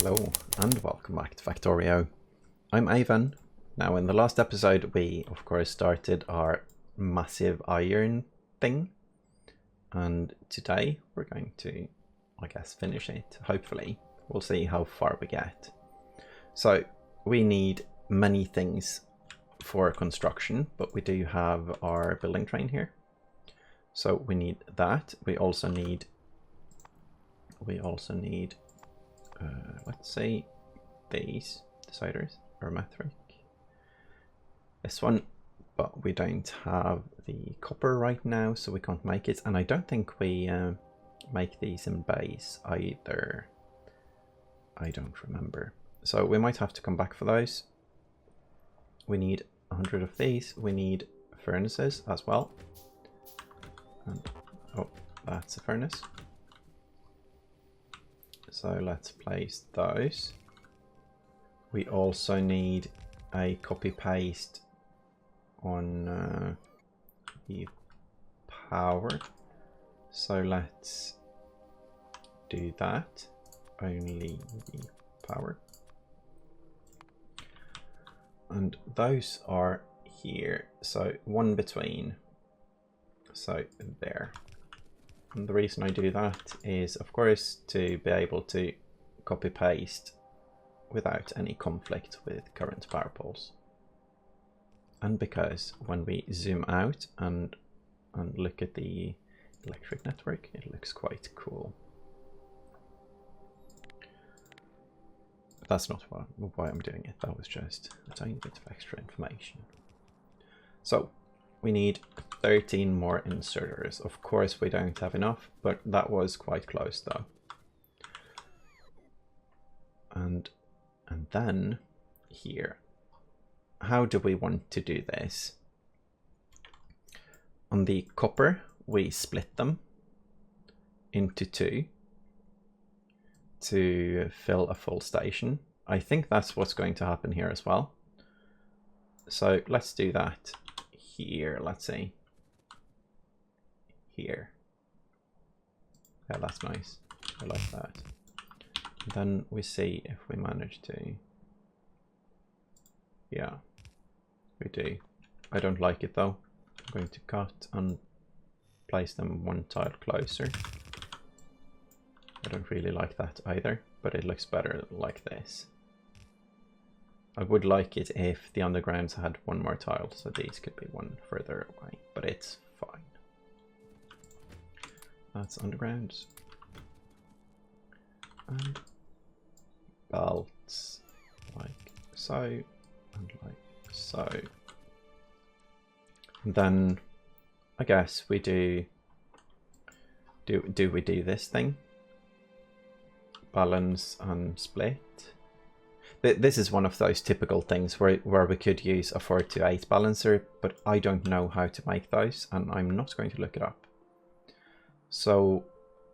Hello and welcome back to Factorio. I'm Ivan. Now in the last episode we of course started our massive iron thing, and today we're going to, I guess, finish it. Hopefully. We'll see how far we get. So we need many things for construction, but we do have our building train here. So we need that. We also need let's say these deciders are metric. This one, but we don't have the copper right now, so we can't make it. And I don't think we make these in base either. I don't remember. So we might have to come back for those. We need 100 of these. We need furnaces as well. And, oh, that's a furnace. So let's place those. We also need a copy paste on the power. So let's do that. Only the power. And those are here. So one between. So there. And the reason I do that is, of course, to be able to copy paste without any conflict with current power poles. And because when we zoom out and look at the electric network, it looks quite cool. That's not why I'm doing it. That was just a tiny bit of extra information. So we need 13 more inserters. Of course we don't have enough, but that was quite close though. And then here, how do we want to do this? On the copper, we split them into two to fill a full station. I think that's what's going to happen here as well. So let's do that here. Let's see. Here. Yeah, that's nice. I like that. And then we see if we manage to. Yeah, we do. I don't like it though. I'm going to cut and place them one tile closer. I don't really like that either, but it looks better like this. I would like it if the undergrounds had one more tile, so these could be one further away, but it's fine. That's undergrounds. And belts like so, and like so. And then I guess we do we do this thing? Balance and split. This is one of those typical things where we could use a 4-to-8 balancer, but I don't know how to make those, and I'm not going to look it up. So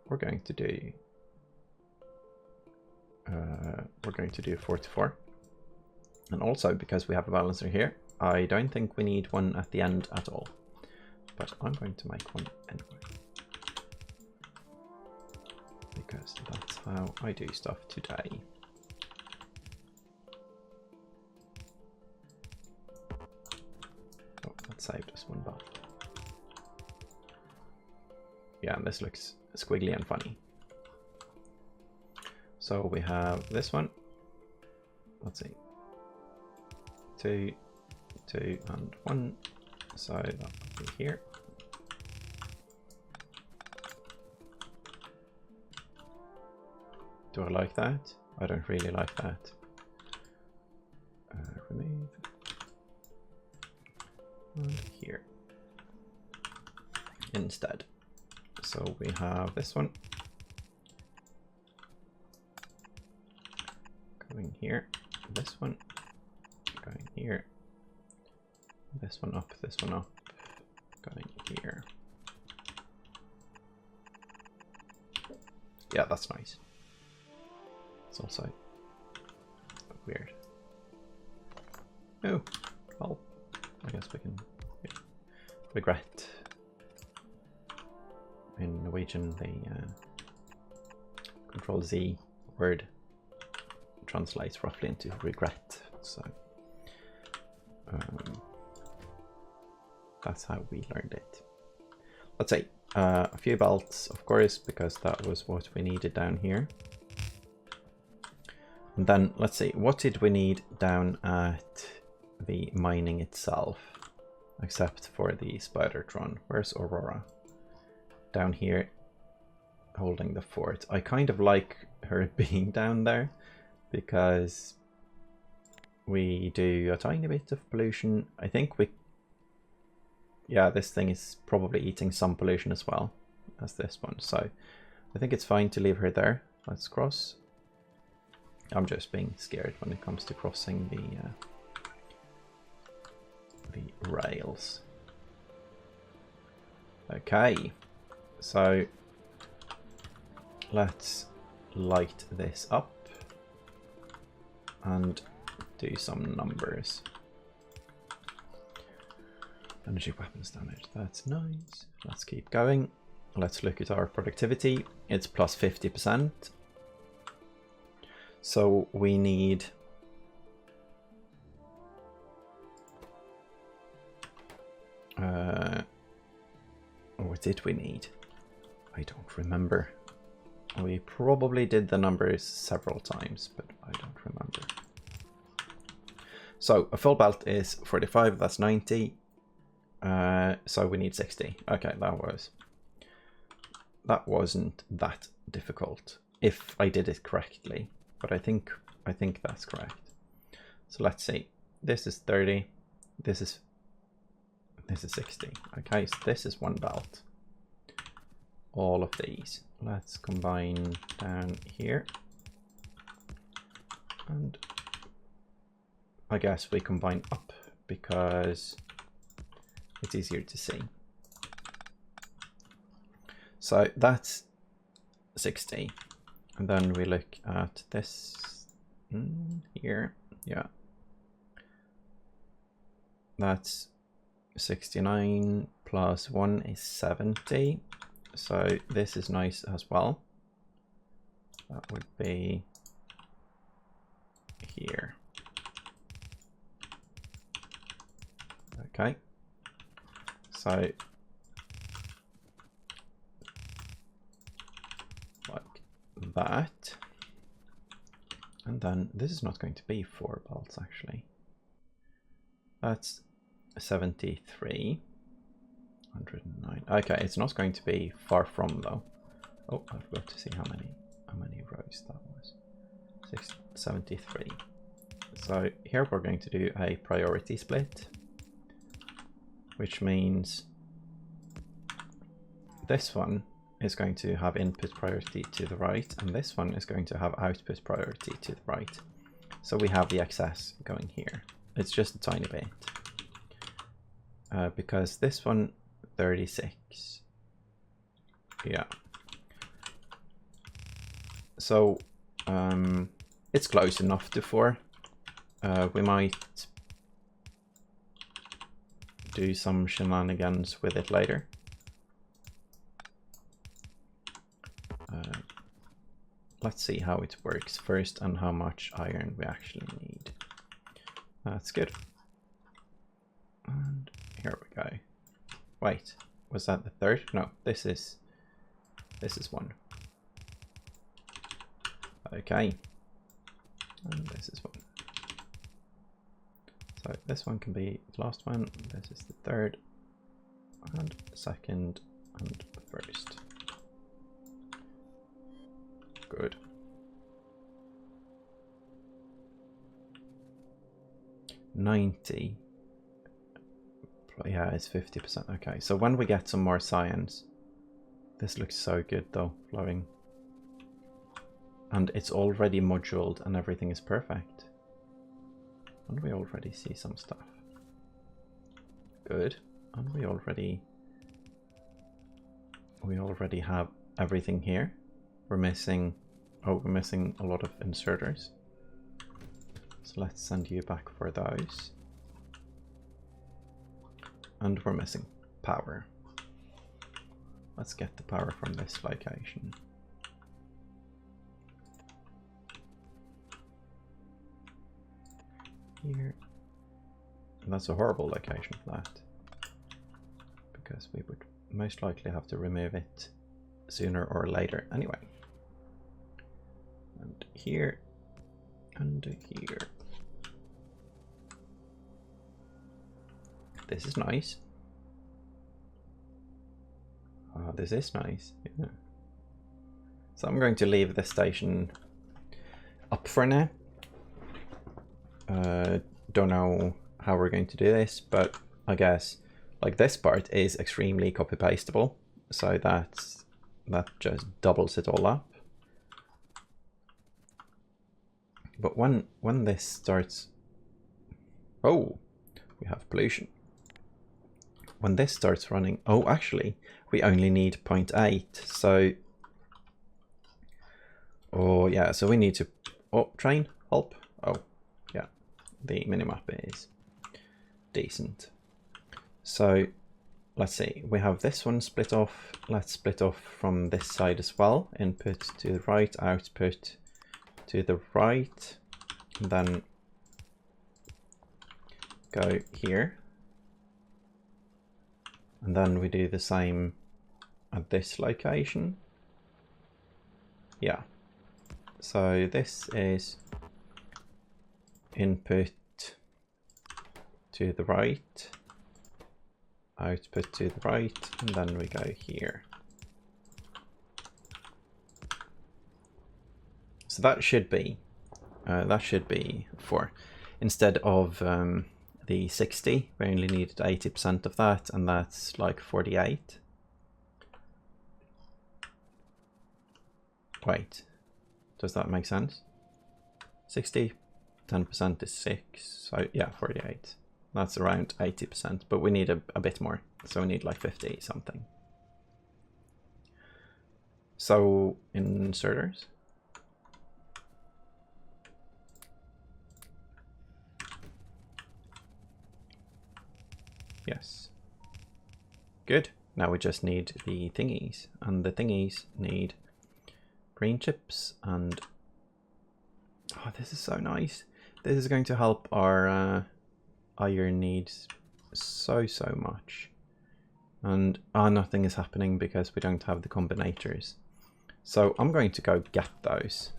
we're going to do 4-to-4. And also, because we have a balancer here, I don't think we need one at the end at all. But I'm going to make one anyway. Because that's how I do stuff today. Oh, that saved us one buff. Yeah, and this looks squiggly and funny. So we have this one. Let's see. 2, 2, and 1. So that will be here. Do I like that? I don't really like that. Remove. And here. Instead. So we have this one. Going here. This one. Going here. This one up. This one up. Going here. Yeah, that's nice. It's also weird. Oh, well, I guess we can regret. In Norwegian, the Control Z word translates roughly into regret. So that's how we learned it. Let's say a few belts, of course, because that was what we needed down here. And then let's see, what did we need down at the mining itself, except for the Spidertron? Where's Aurora? Down here, holding the fort. I kind of like her being down there because we do a tiny bit of pollution. I think we, yeah, this thing is probably eating some pollution as well as this one. So I think it's fine to leave her there. Let's cross. I'm just being scared when it comes to crossing the rails. Okay, so let's light this up and do some numbers. Energy weapons damage, that's nice. Let's keep going. Let's look at our productivity. It's plus 50%. So we need what did we need? I don't remember. We probably did the numbers several times, but I don't remember. So a full belt is 45, that's 90. So we need 60. Okay, that wasn't that difficult if I did it correctly, but I think that's correct. So let's see. This is 30. This is 60. Okay, so this is one belt. All of these. Let's combine down here. And I guess we combine up because it's easier to see. So that's 60. And then we look at this here. Yeah. That's 69 plus 1 is 70. So this is nice as well. That would be here. Okay. So like that. And then this is not going to be 4 belts actually. That's 73. 109. Okay, it's not going to be far from though. Oh, I've got to see how many rows that was. 73. So here we're going to do a priority split, which means this one is going to have input priority to the right, and this one is going to have output priority to the right. So we have the excess going here. It's just a tiny bit. Because this one 36. Yeah. So it's close enough to 4. We might do some shenanigans with it later. Let's see how it works first and how much iron we actually need. That's good. And here we go. Wait, was that the third? No, this is 1. Okay. And this is 1. So this one can be the last one. This is the third, and second, and first. Good. $90. Yeah, it's 50%. Okay, so when we get some more science, this looks so good though, flowing. And it's already moduled and everything is perfect. And we already see some stuff. Good. And we already have everything here. We're missing a lot of inserters. So let's send you back for those. And we're missing power. Let's get the power from this location. here. And that's a horrible location for that, because we would most likely have to remove it sooner or later anyway. And here, and here. This is nice. Oh, this is nice. Yeah. So I'm going to leave this station up for now. Don't know how we're going to do this, but I guess like this part is extremely copy pastable, so that just doubles it all up. But when this starts, oh, we have pollution. When this starts running, oh, actually, we only need 0.8. So, oh yeah, so we need to, oh, train, help. Oh, yeah, the minimap is decent. So let's see, we have this one split off. Let's split off from this side as well. Input to the right, output to the right, and then go here. And then we do the same at this location. Yeah. So this is input to the right, output to the right, and then we go here. So that should be 4. Instead of the 60, we only needed 80% of that, and that's like 48. Wait, does that make sense? 60, 10% is 6, so yeah, 48. That's around 80%, but we need a bit more, so we need like 50 something. So inserters. Yes. Good. Now we just need the thingies, and the thingies need green chips, and oh, this is so nice. This is going to help our iron needs so much. And nothing is happening because we don't have the combinators. So I'm going to go get those.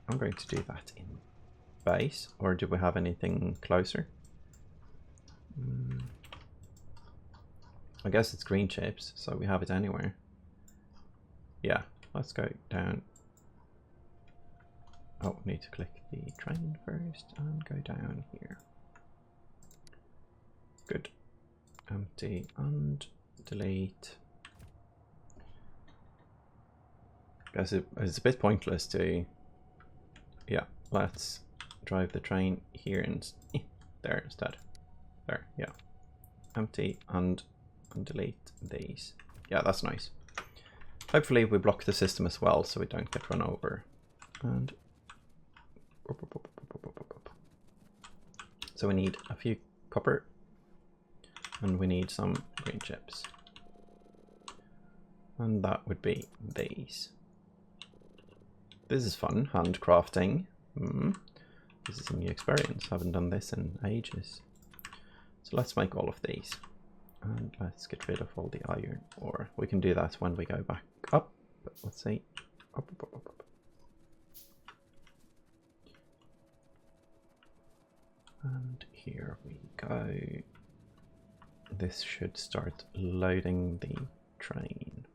I'm going to do that in base, or do we have anything closer? I guess it's green chips, so we have it anywhere. Yeah, let's go down. Oh, need to click the train first and go down here. Good. Empty and delete. Guess it's a bit pointless to. Yeah, let's drive the train here and there instead. There, yeah. Empty and delete these. Yeah, that's nice. Hopefully we block the system as well so we don't get run over. And so we need a few copper, and we need some green chips, and that would be these. This is fun, handcrafting. This is a new experience. I haven't done this in ages. So let's make all of these, and let's get rid of all the iron, or we can do that when we go back up. But let's see. Up. And here we go. This should start loading the train.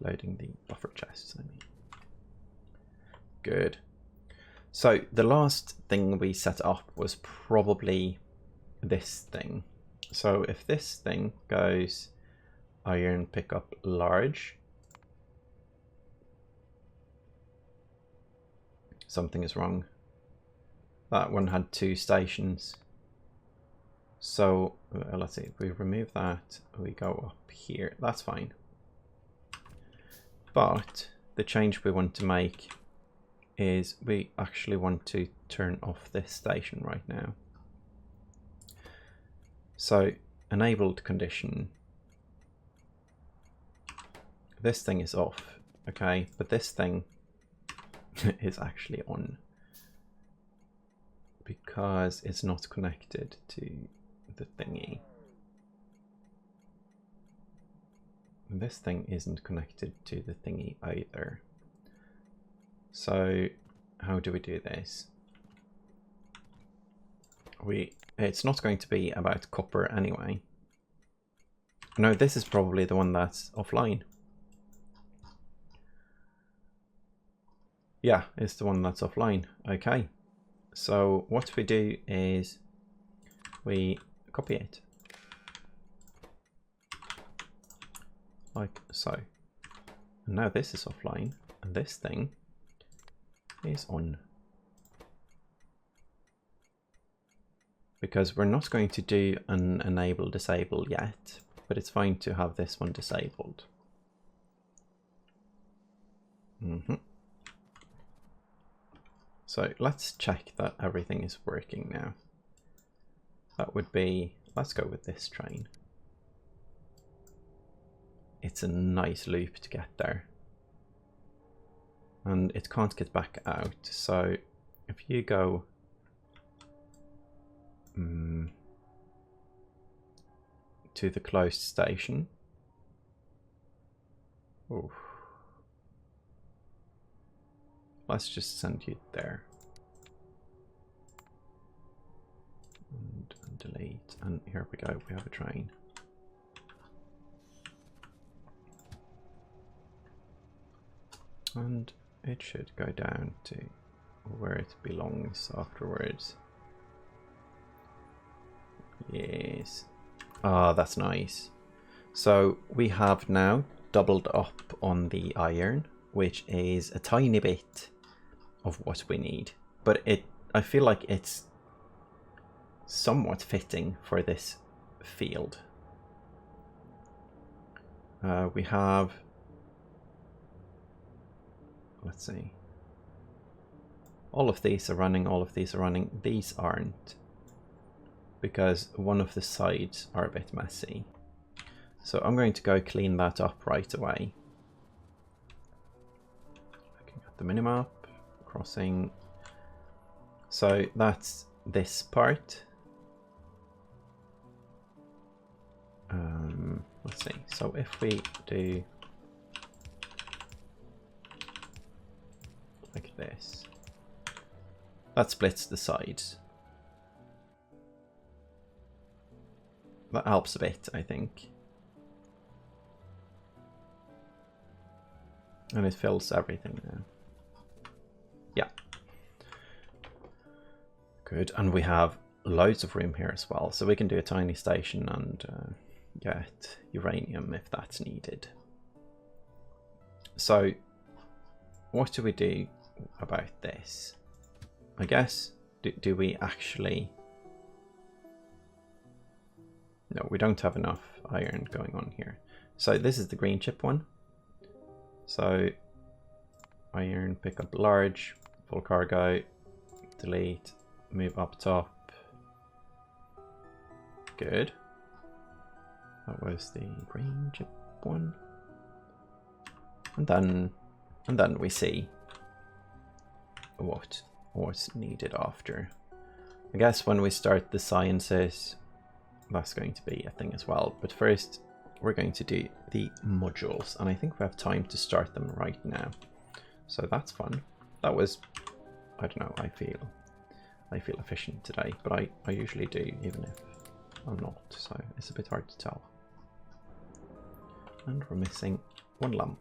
Loading the buffer chests, I mean. Good. So the last thing we set up was probably this thing. So if this thing goes iron pickup large, something is wrong. That one had 2 stations. So let's see, if we remove that, we go up here, that's fine. But the change we want to make is we actually want to turn off this station right now. So enabled condition, this thing is off, okay, but this thing is actually on. because it's not connected to the thingy. This thing isn't connected to the thingy either. So how do we do this? It's not going to be about copper anyway. No, this is probably the one that's offline. Yeah, it's the one that's offline. Okay. So what we do is we copy it. Like so. And now this is offline and this thing is on. Because we're not going to do an enable disable yet, but it's fine to have this one disabled. So let's check that everything is working now. That would be, let's go with this train. It's a nice loop to get there. And it can't get back out. So if you go to the closed station. Oof. Let's just send you there. And delete. And here we go. We have a train. And it should go down to where it belongs afterwards. Yes. Ah, that's nice. So we have now doubled up on the iron, which is a tiny bit of what we need. But I feel like it's somewhat fitting for this field. We have, let's see, all of these are running, all of these are running, these aren't, because one of the sides are a bit messy. So I'm going to go clean that up right away. Looking at the minimap, crossing. So that's this part. Let's see, so if we do like this, that splits the sides. That helps a bit, I think. And it fills everything now. Yeah. Good, and we have loads of room here as well, so we can do a tiny station and get uranium if that's needed. So what do we do about this? I guess, do we actually... No, we don't have enough iron going on here. So this is the green chip one. So iron, pick up large, full cargo, delete, move up top. Good. That was the green chip one. And then we see what's needed after. I guess when we start the sciences, that's going to be a thing as well. But first, we're going to do the modules, and I think we have time to start them right now. So that's fun. That was, I don't know, I feel efficient today, but I usually do, even if I'm not, so it's a bit hard to tell. And we're missing one lamp.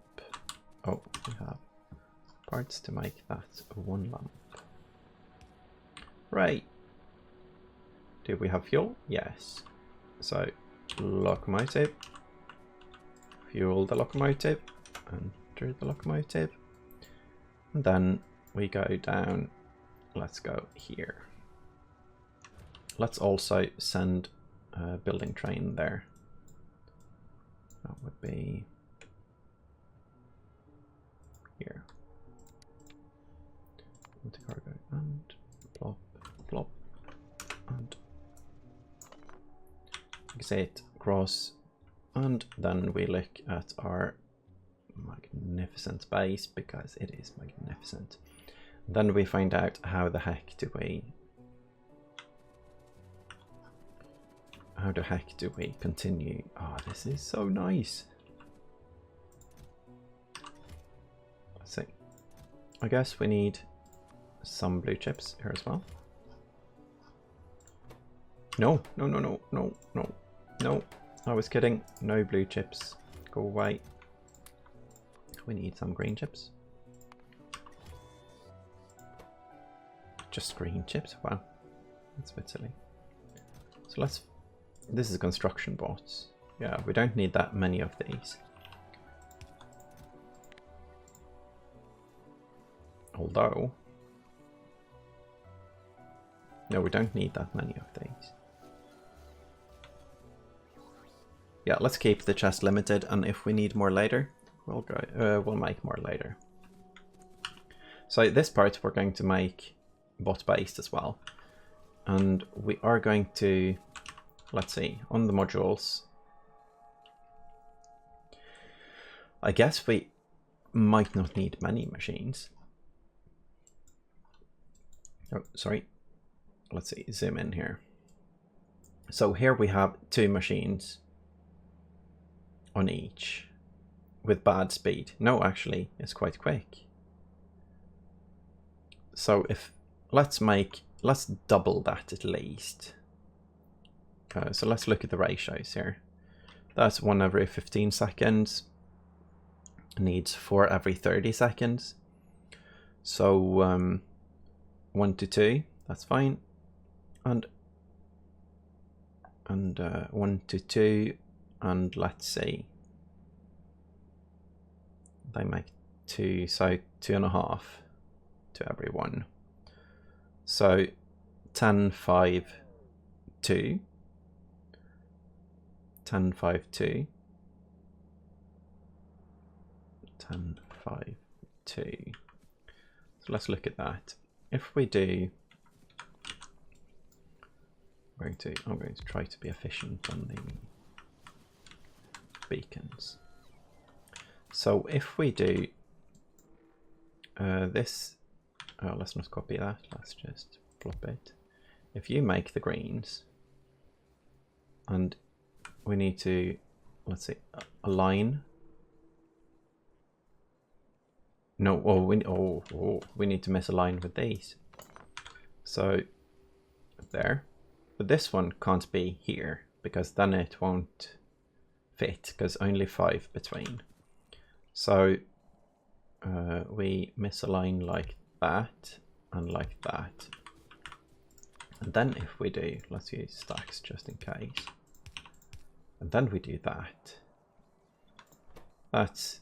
Oh, we have parts to make that one lamp. Right. Do we have fuel? Yes. So, locomotive. Fuel the locomotive. Enter the locomotive. And then we go down. Let's go here. Let's also send a building train there. That would be here. Multi-cargo and plop, plop, and exit cross, and then we look at our magnificent base, because it is magnificent. Then we find out how the heck do we how the heck do we continue? Oh, this is so nice. Let's see. I guess we need some blue chips here as well. No, no, no, no, no, no, no. I was kidding. No blue chips. Go away. We need some green chips. Just green chips? Wow. That's a bit silly. So let's... This is construction bots. Yeah, we don't need that many of these. Although... No, we don't need that many of these. Yeah, let's keep the chest limited, and if we need more later, we'll make more later. So this part we're going to make bot-based as well. And we are going to, let's see, on the modules, I guess we might not need many machines. Oh, sorry. Let's see, zoom in here. So here we have 2 machines on each with bad speed. No, actually, it's quite quick. So if, let's double that at least. So let's look at the ratios here. That's 1 every 15 seconds. Needs 4 every 30 seconds. So 1 to 2, that's fine. And 1 to 2, and let's see. They make 2, so 2.5 to every 1. So 10, 5, 2. 10, 5, 2. 10, 5, 2. So let's look at that. If we do, I'm going to try to be efficient on the beacons. So if we do this, oh, let's not copy that, let's just flop it. If you make the greens, and we need to, let's see, align. No, oh, we need to misalign with these. So there, but this one can't be here because then it won't fit because only 5 between. So we misalign like that and like that. And then if we do, let's use stacks just in case. And then we do that. That's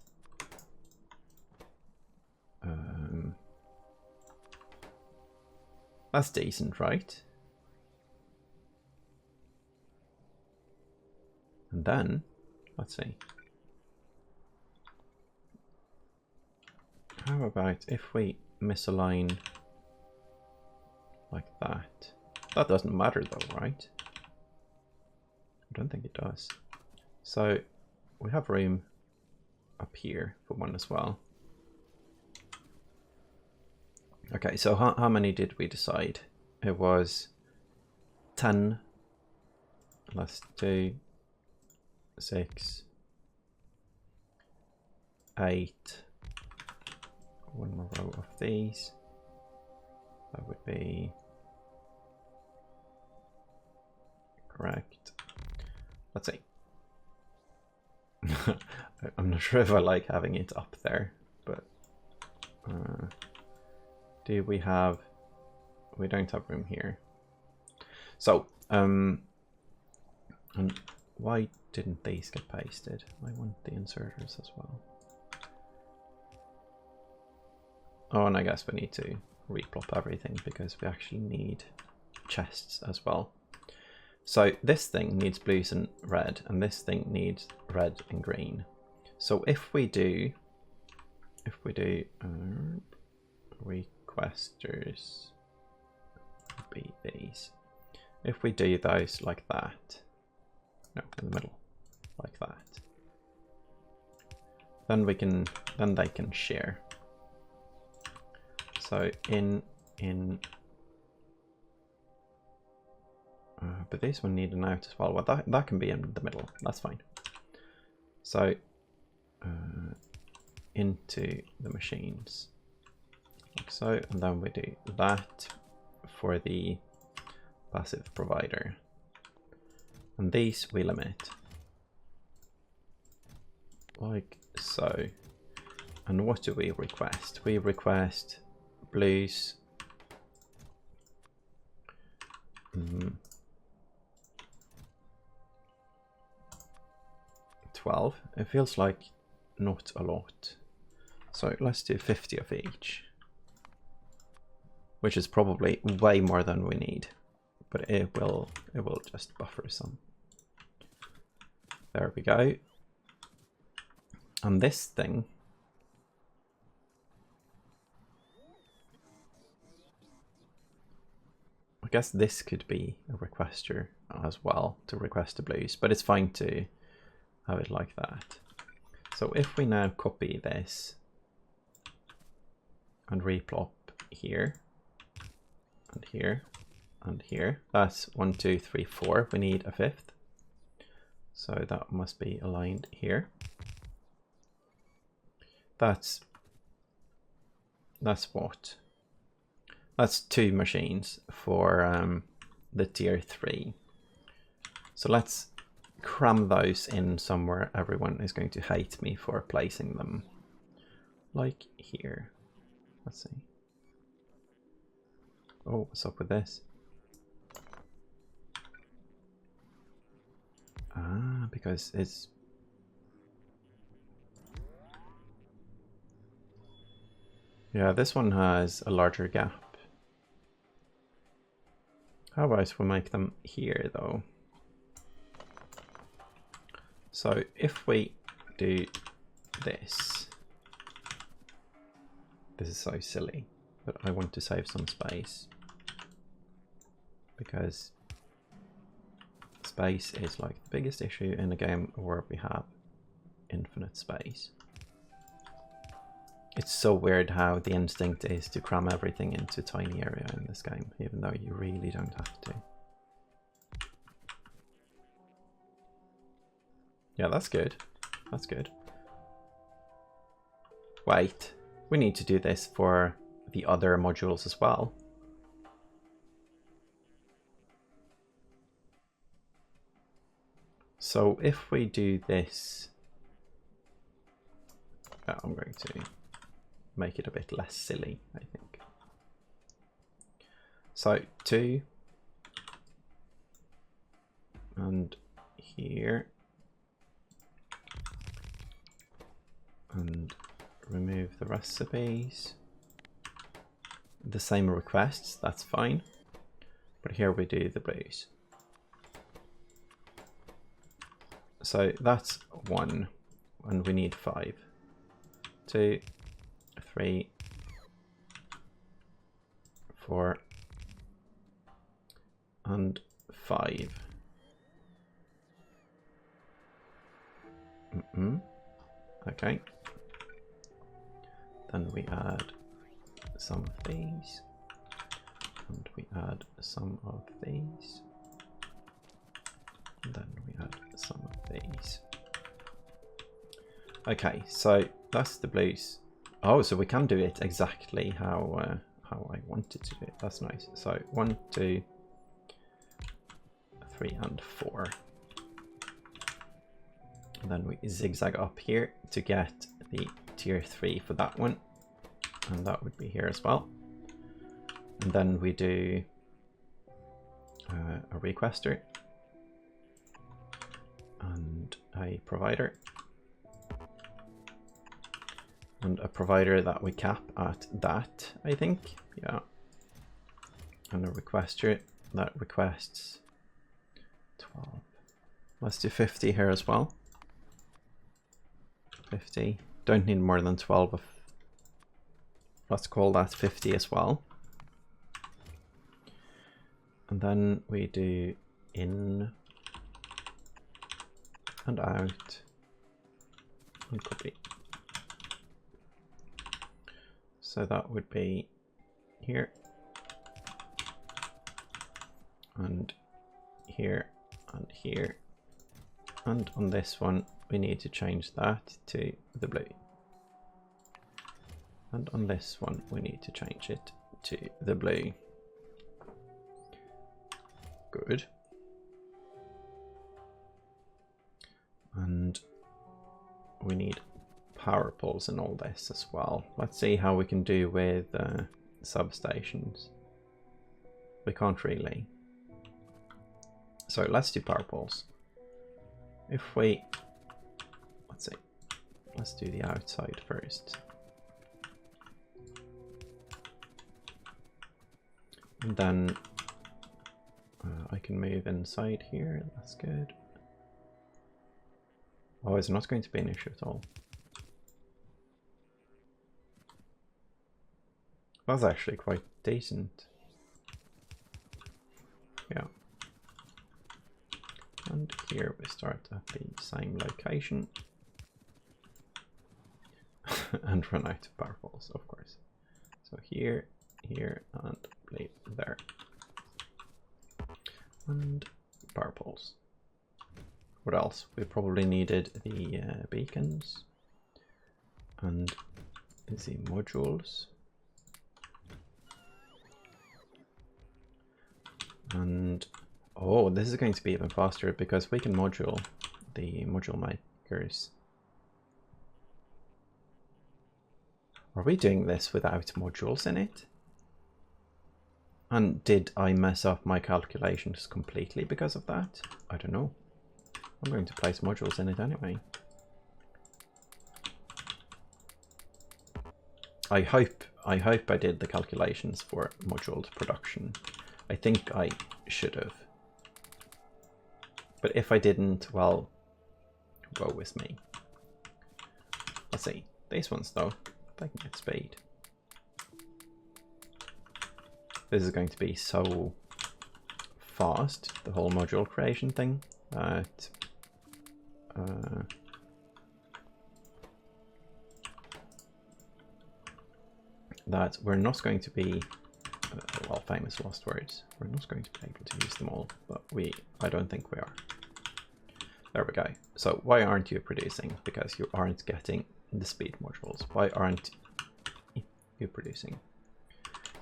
decent, right? And then, let's see. How about if we misalign like that? That doesn't matter though, right? I don't think it does. So we have room up here for one as well. Okay, so how many did we decide? It was 10. Let's do 6, 8. One more row of these. That would be correct. Let's see. I'm not sure if I like having it up there, but do we have? We don't have room here. So and why didn't these get pasted? I want the inserters as well. Oh, and I guess we need to replop everything because we actually need chests as well. So this thing needs blues and red, and this thing needs red and green. So if we do requesters be these. If we do those like that, no, in the middle, like that, then they can share. So in but this one need an out as well. Well, that can be in the middle. That's fine. So into the machines, like so, and then we do that for the passive provider, and these we limit like so. And what do we request? We request blues 12. It feels like not a lot, so let's do 50 of each, which is probably way more than we need, but it will just buffer some. There we go. And this thing, I guess this could be a requester as well to request the blues, but it's fine to have it like that. So if we now copy this and replop here and here and here, that's 1, 2, 3, 4. We need a fifth, so that must be aligned here. That's what? That's 2 machines for the tier 3. So let's cram those in somewhere everyone is going to hate me for placing them. Like here. Let's see. Oh, what's up with this? Ah, because it's... Yeah, this one has a larger gap. How about we make them here though? So if we do this, this is so silly, but I want to save some space because space is like the biggest issue in a game where we have infinite space. It's so weird how the instinct is to cram everything into a tiny area in this game, even though you really don't have to. Yeah, that's good. That's good. Wait, we need to do this for the other modules as well. So if we do this, I'm going to make it a bit less silly, I think. So 2 and here, and remove the recipes. The same requests, that's fine, but here we do the blues. So that's 1, and we need 5. 2, 3, 4, and 5. Okay. Then we add some of these, and we add some of these, and then we add some of these. Okay, so that's the blues. Oh, so we can do it exactly how I wanted to do it. That's nice. So 1, 2, 3, and 4. And then we zigzag up here to get the tier 3 for that one, and that would be here as well. And then we do a requester and a provider, and a provider that we cap at that, I think. Yeah. And a requester that requests 12. Let's do 50 here as well. 50. Don't need more than 12 of... Let's call that 50 as well. And then we do in and out and copy. So that would be here and here and here. And on this one, we need to change that to the blue. And on this one, we need to change it to the blue. Good. And we need power poles in all this as well. Let's see how we can do with substations. We can't really. So let's do power poles. If we, let's see, let's do the outside first. And then I can move inside here, that's good. Oh, it's not going to be an issue at all. That's actually quite decent. Yeah. And here we start at the same location. And run out of power poles, of course. So here, here, and leave there. And power poles. What else? We probably needed the beacons and the modules. And oh, this is going to be even faster because we can module the module makers. Are we doing this without modules in it? And did I mess up my calculations completely because of that? I don't know. I'm going to place modules in it anyway. I hope I did the calculations for moduled production. I think I should have. But if I didn't, well, woe with me. Let's see. These ones though, they can get speed. This is going to be so fast, the whole module creation thing, that that we're not going to be, well, famous last words, we're not going to be able to use them all, but I don't think we are. There we go. So why aren't you producing? Because you aren't getting the speed modules. Why aren't you producing?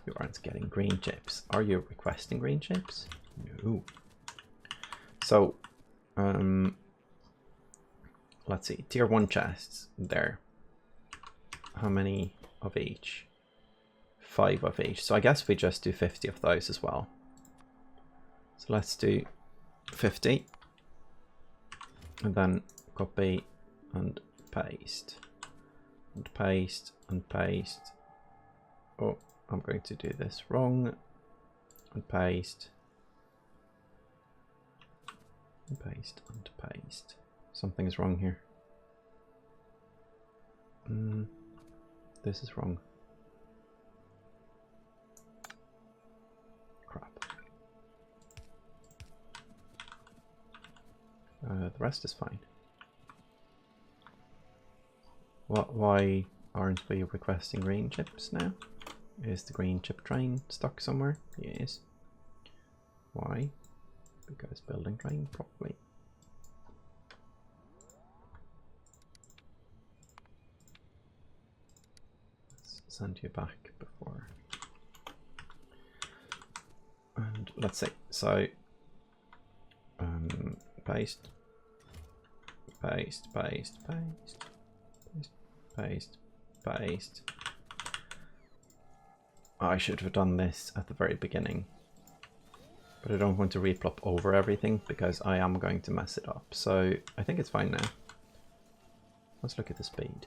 You aren't getting green chips. Are you requesting green chips? No. So, let's see, tier 1 chests there. How many of each? 5 of each. So I guess we just do 50 of those as well. So let's do 50. And then copy and paste. And paste and paste. Oh, I'm going to do this wrong. And paste. And paste and paste. Something's wrong here. This is wrong. Crap. The rest is fine. Why aren't we requesting green chips now? Is the green chip train stuck somewhere? Yes. Why? Because building train, probably. Let's send you back before. And let's see. So, paste, paste, paste, paste, paste, paste, paste. I should have done this at the very beginning, but I don't want to replop over everything because I am going to mess it up. So I think it's fine now. Let's look at the speed.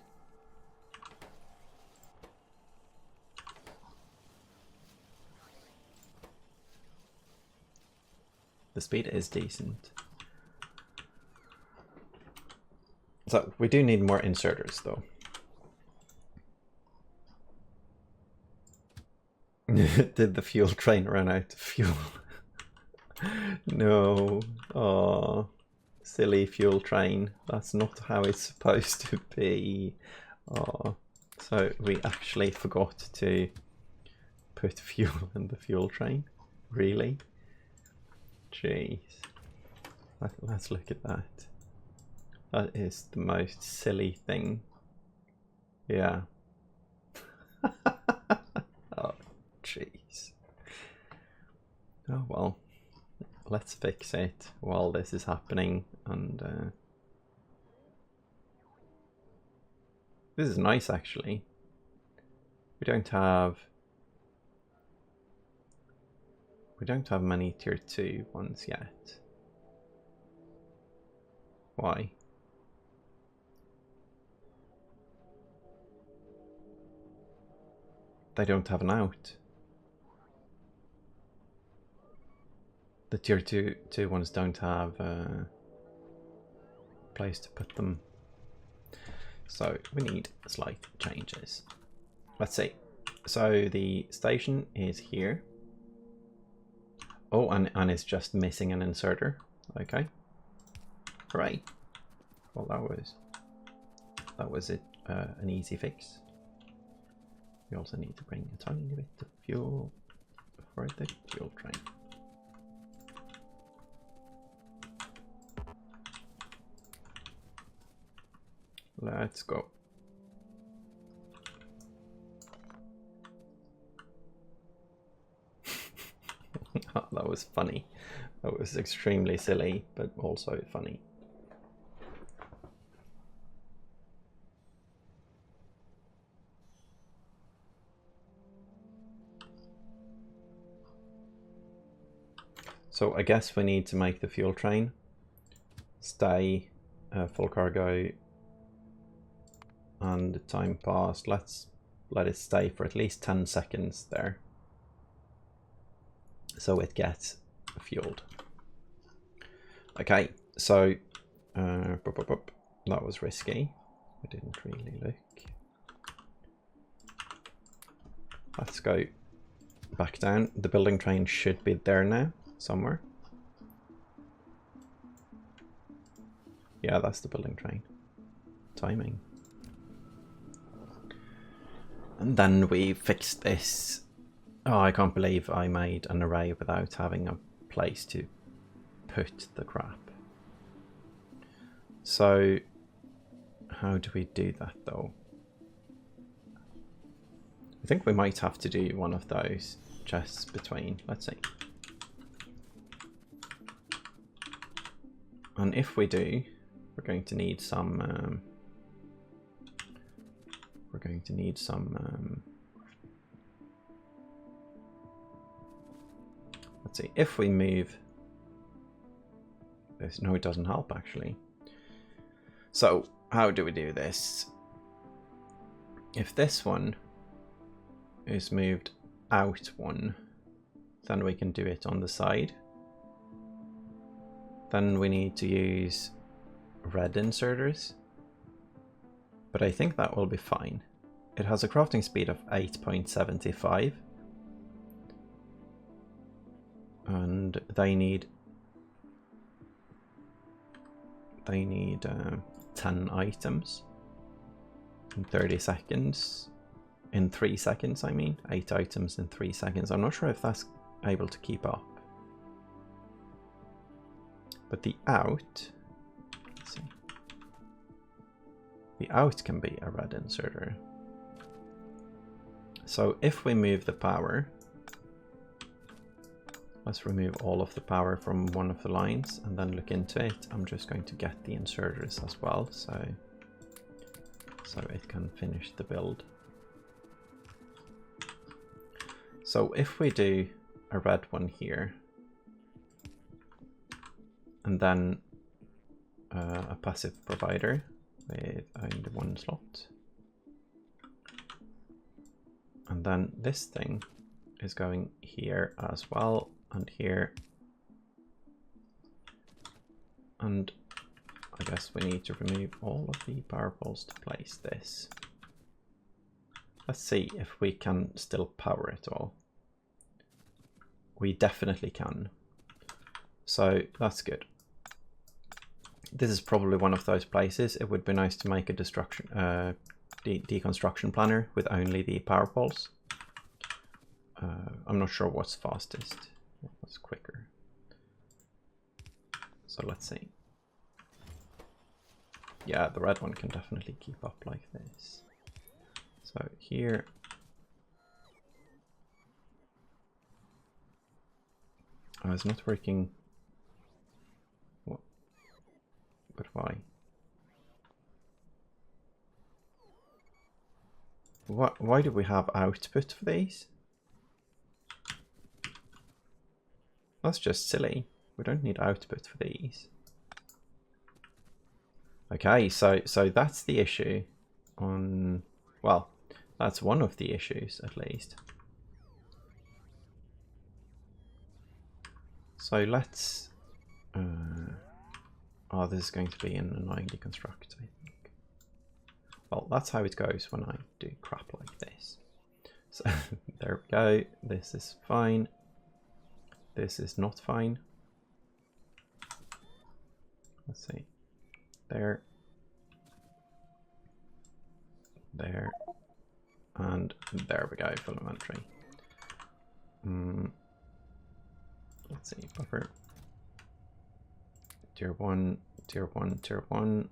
The speed is decent. So we do need more inserters though. Did the fuel train run out of fuel? No. Oh, silly fuel train. That's not how it's supposed to be. Oh, so we actually forgot to put fuel in the fuel train? Really? Jeez. Let's look at that. That is the most silly thing. Yeah. Oh, jeez. Oh well. Let's fix it while this is happening, and this is nice actually. We don't have many tier 2 ones yet. Why? They don't have an out. The tier 2 ones don't have a place to put them. So we need slight changes. Let's see. So the station is here. Oh, and it's just missing an inserter. Okay. Hooray. Well, that was it. An easy fix. We also need to bring a tiny bit of fuel for the fuel train. Let's go. Oh, that was funny. That was extremely silly, but also funny. So I guess we need to make the fuel train stay full cargo, and the time passed. Let's let it stay for at least 10 seconds there, so it gets fueled. Okay, so that was risky. I didn't really look. Let's go back down. The building train should be there now, somewhere. Yeah, that's the building train. Timing. And then we fixed this. Oh, I can't believe I made an array without having a place to put the crap. So how do we do that though? I think we might have to do one of those chests between. Let's see. And if we do, we're going to need some let's see, if we move this, no, it doesn't help actually. So how do we do this? If this one is moved out one, then we can do it on the side. Then we need to use red inserters, but I think that will be fine. It has a crafting speed of 8.75, and they need 10 items in 30 seconds. In 3 seconds, I mean. 8 items in 3 seconds. I'm not sure if that's able to keep up. But the out, let's see. The out can be a red inserter. So if we move the power, let's remove all of the power from one of the lines and then look into it. I'm just going to get the inserters as well, so it can finish the build. So if we do a red one here, and then a passive provider with only 1 slot, and then this thing is going here as well, and here, and I guess we need to remove all of the power poles to place this. Let's see if we can still power it all. We definitely can. So that's good. This is probably one of those places. It would be nice to make a deconstruction planner with only the power poles. I'm not sure what's fastest, what's quicker. So let's see. Yeah, the red one can definitely keep up like this. So here. Oh, it's not working. What? But why? Why do we have output for these? That's just silly. We don't need output for these. Okay, so that's the issue on, well, that's one of the issues at least. So let's, oh, this is going to be an annoying deconstruct, I think. Well, that's how it goes when I do crap like this. So there we go, this is fine. This is not fine. Let's see. There. There. And there we go, full inventory. Let's see, buffer. Tier 1, tier 1, tier 1.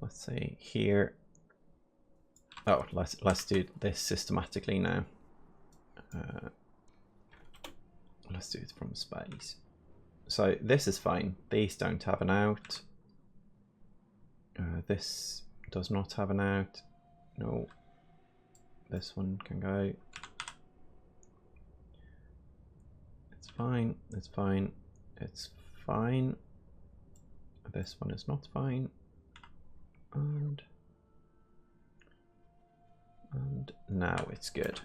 Let's see here. Oh, let's do this systematically now. Let's do it from space. So this is fine. These don't have an out. This does not have an out. No. This one can go. It's fine. It's fine. It's fine. This one is not fine. And now it's good.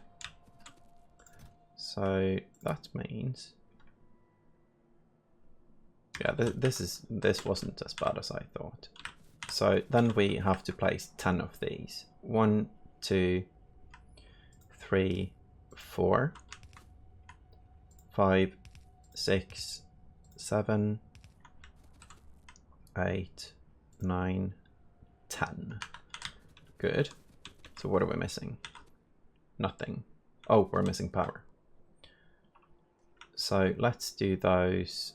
So that means, yeah, this wasn't as bad as I thought. So then we have to place 10 of these. 1, 2, 3, 4, 5, 6, 7, 8, 9, 10. Good. So what are we missing? Nothing. Oh, we're missing power. So let's do those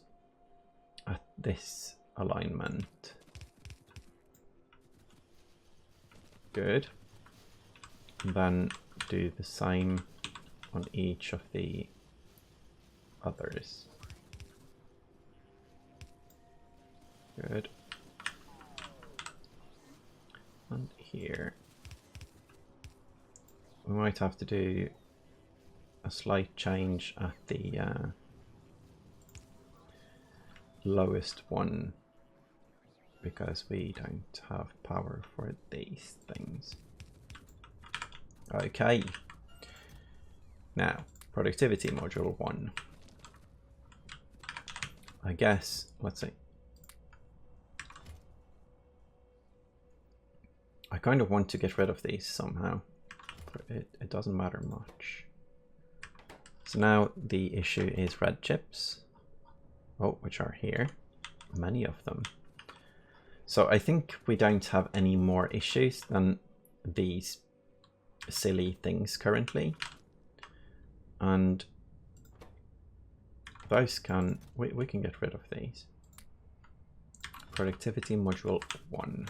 at this alignment. Good. And then do the same on each of the others. Good. And here. We might have to do a slight change at the lowest one because we don't have power for these things. Okay. Now, productivity module 1. I guess, let's see. I kind of want to get rid of these somehow, but it doesn't matter much. So now the issue is red chips. Oh, which are here. Many of them. So I think we don't have any more issues than these silly things currently. And those can, we can get rid of these. Productivity module 1.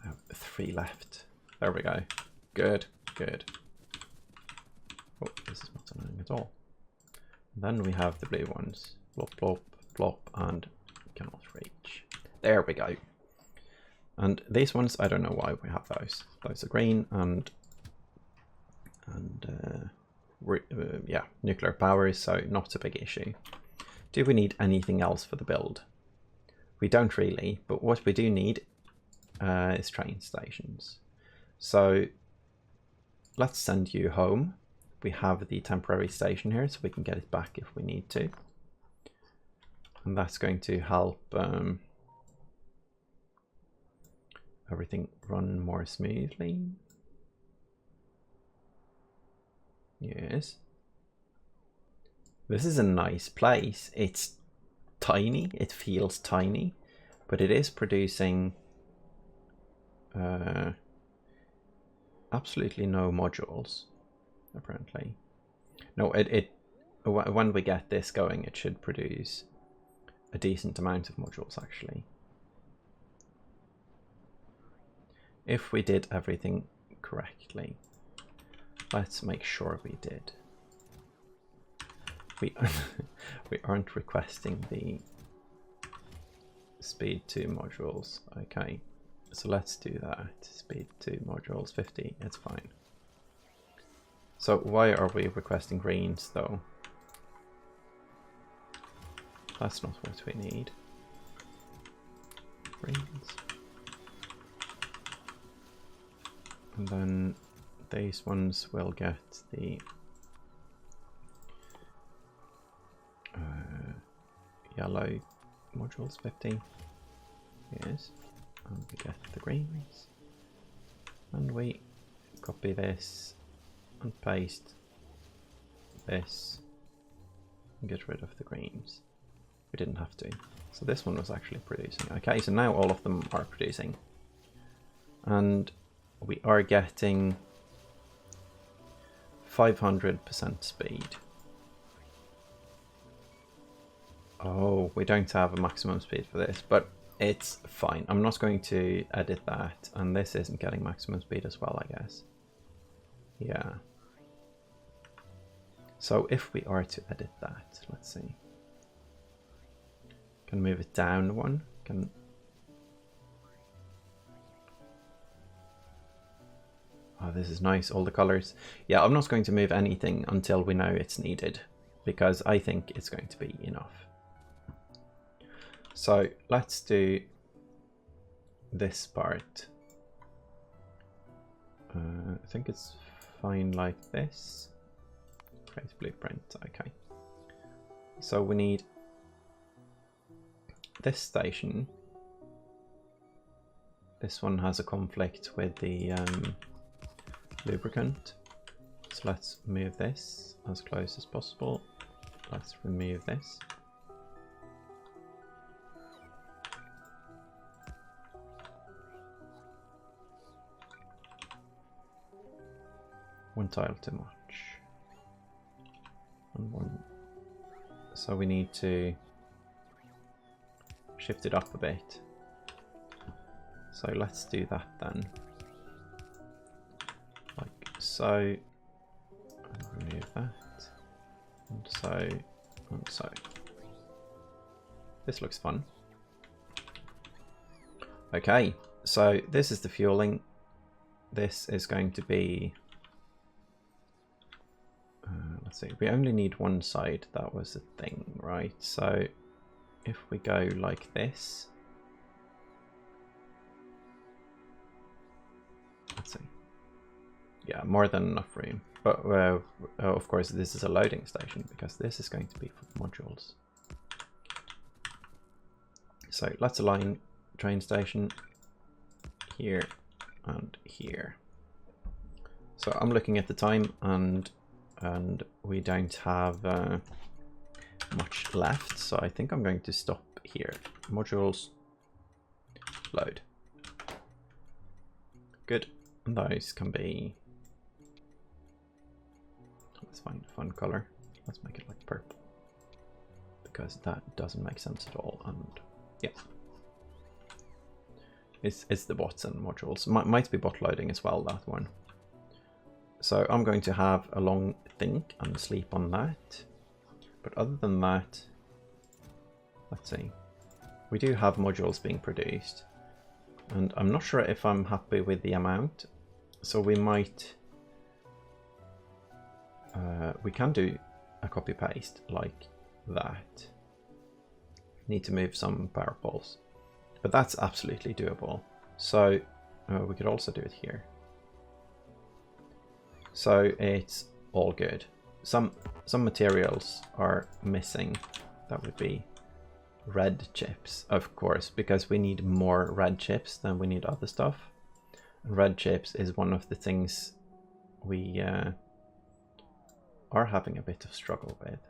I have 3 left. There we go. Good, good. Oh, this is not annoying at all. And then we have the blue ones. Plop, plop, plop, and cannot reach. There we go. And these ones, I don't know why we have those. Those are green and yeah, nuclear power, so not a big issue. Do we need anything else for the build? We don't really, but what we do need is train stations. So let's send you home. We have the temporary station here, so we can get it back if we need to. And that's going to help everything run more smoothly. Yes. This is a nice place. It's tiny, it feels tiny, but it is producing absolutely no modules, apparently. No, when we get this going, it should produce a decent amount of modules, actually. If we did everything correctly. Let's make sure we did. We aren't requesting the speed 2 modules. Okay, so let's do that. Speed 2 modules 50, it's fine. So why are we requesting greens though? That's not what we need. Greens. And then these ones will get the yellow modules 50. Yes. And we get the greens. And we copy this and paste this and get rid of the greens. We didn't have to. So this one was actually producing. Okay, so now all of them are producing. And we are getting 500% speed. Oh, we don't have a maximum speed for this, but it's fine. I'm not going to edit that, and this isn't getting maximum speed as well, I guess. Yeah. So if we are to edit that, let's see. Can move it down one. Can. Oh, this is nice, all the colors. Yeah, I'm not going to move anything until we know it's needed, because I think it's going to be enough. So let's do this part. I think it's fine like this. Create blueprint, okay. So we need this station. This one has a conflict with the lubricant. So let's move this as close as possible. Let's remove this. One tile too much. And one. So we need to shift it up a bit. So let's do that then. Like so. And remove that. And so. And so. This looks fun. Okay, so this is the fueling. This is going to be. Let's see, we only need one side, that was the thing, right? So if we go like this, let's see, yeah, more than enough room. But of course this is a loading station because this is going to be for modules. So let's align train station here and here. So I'm looking at the time and we don't have much left, so I think I'm going to stop here. Modules, load. Good, and those can be, let's find a fun color. Let's make it like purple, because that doesn't make sense at all, and yeah. It's the bots and modules. Might be bot loading as well, that one. So I'm going to have a long think and sleep on that. But other than that, let's see. We do have modules being produced. And I'm not sure if I'm happy with the amount. So we might... we can do a copy paste like that. Need to move some power poles. But that's absolutely doable. So we could also do it here. So it's all good. Some materials are missing. That would be red chips, of course, because we need more red chips than we need other stuff. Red chips is one of the things we are having a bit of struggle with.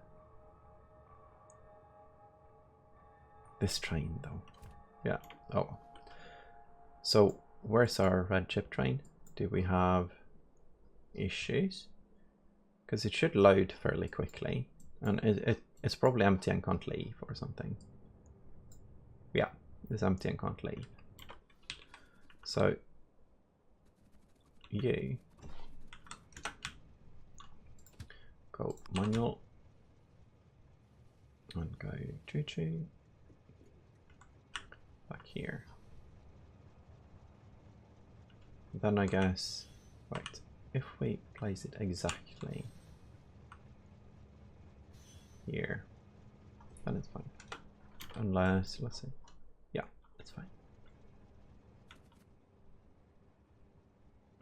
This train though. Yeah. Oh. So where's our red chip train? Do we have... issues, because it should load fairly quickly, and it's probably empty and can't leave or something. Yeah, it's empty and can't leave. So you go manual and go choo-choo back here. Then I guess, right, if we place it exactly here, then it's fine. Unless, let's see, yeah, it's fine.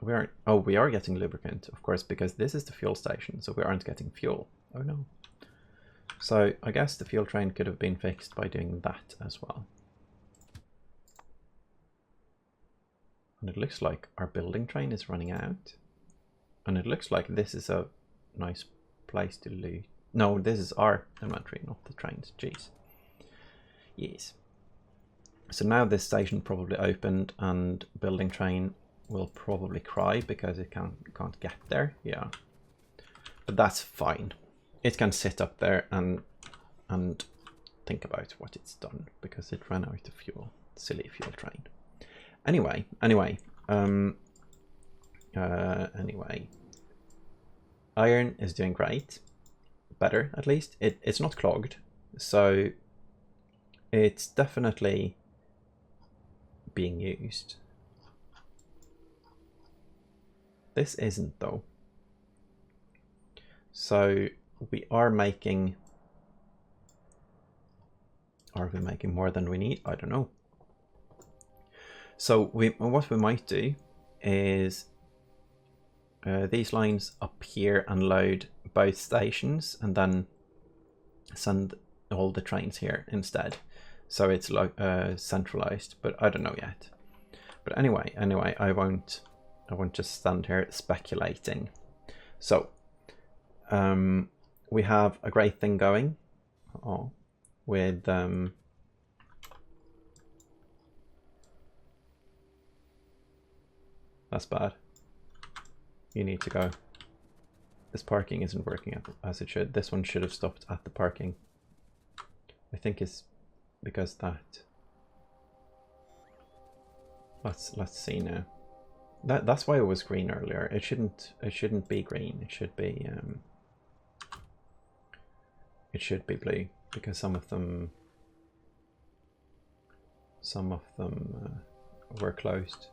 We are getting lubricant, of course, because this is the fuel station, so we aren't getting fuel. Oh no. So I guess the fuel train could have been fixed by doing that as well. And it looks like our building train is running out. And it looks like this is a nice place to loot. No, this is our inventory, not the train's. Jeez. Yes. So now this station probably opened, and building train will probably cry because it can't get there. Yeah. But that's fine. It can sit up there and think about what it's done because it ran out of fuel. Silly fuel train. Anyway, iron is doing great, better at least. It's not clogged, so it's definitely being used. This isn't though. So we are making. Are we making more than we need? I don't know. So what we might do is these lines up here unload both stations and then send all the trains here instead. So it's like centralized, but I don't know yet. But anyway, I won't just stand here speculating. So we have a great thing going with that's bad. You need to go. This parking isn't working as it should. This one should have stopped at the parking. I think it's because that. Let's see now. That's why it was green earlier. It shouldn't be green. It should be blue because some of them were closed.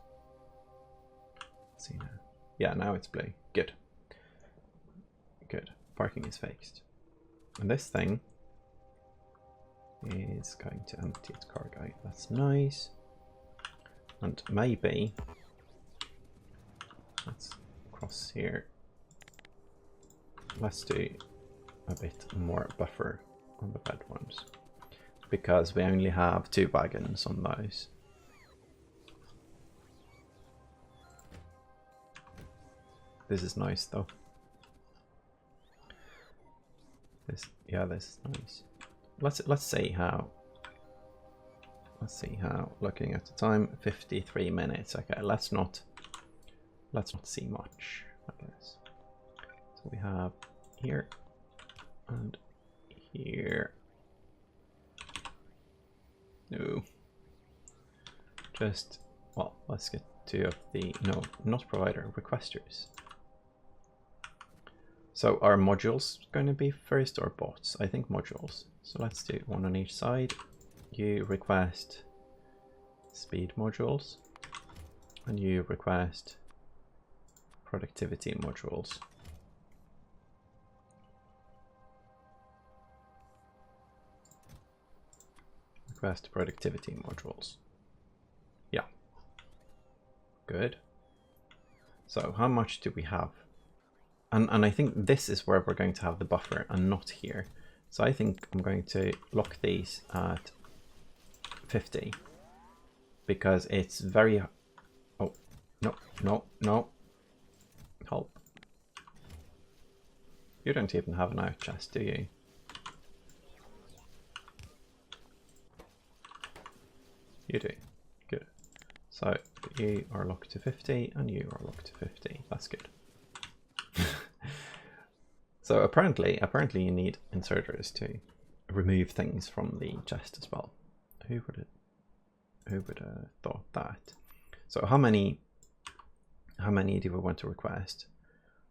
Let's see now. Yeah, now it's blue. Good. Good. Parking is fixed. And this thing is going to empty its cargo. That's nice. And maybe let's cross here. Let's do a bit more buffer on the red ones because we only have 2 wagons on those. This is nice though. This is nice. Let's see how. Looking at the time, 53 minutes. Okay, let's not see much, I guess. So we have here and here. No. Just well, let's get 2 of the not provider requesters. So are modules going to be first or bots? I think modules. So let's do 1 on each side. You request speed modules and you request productivity modules. Request productivity modules. Yeah. Good. So how much do we have? And I think this is where we're going to have the buffer and not here. So I think I'm going to lock these at 50 because it's very... Oh, no. Help. You don't even have an out chest, do you? You do. Good. So you are locked to 50 and you are locked to 50. That's good. So apparently you need inserters to remove things from the chest as well. Who would have thought that? So how many do we want to request?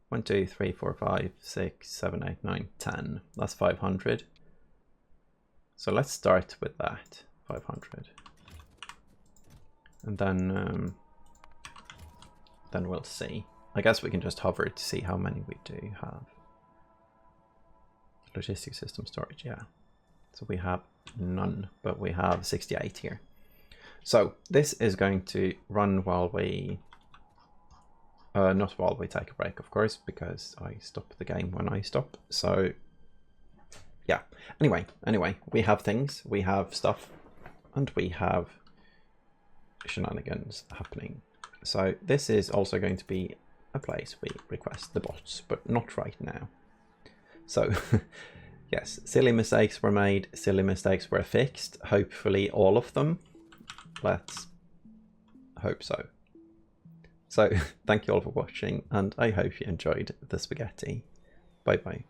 1, 2, 3, 4, 5, 6, 7, 8, 9, 10. That's 500. So let's start with that, 500. And then we'll see. I guess we can just hover to see how many we do have. Logistic system storage, yeah. So we have none, but we have 68 here. So this is going to run while we, not while we take a break, of course, because I stop the game when I stop. So yeah, anyway, we have things, we have stuff, and we have shenanigans happening. So this is also going to be a place we request the bots, but not right now. So yes, silly mistakes were made, silly mistakes were fixed, hopefully all of them. Let's hope so. So thank you all for watching, and I hope you enjoyed the spaghetti. Bye bye.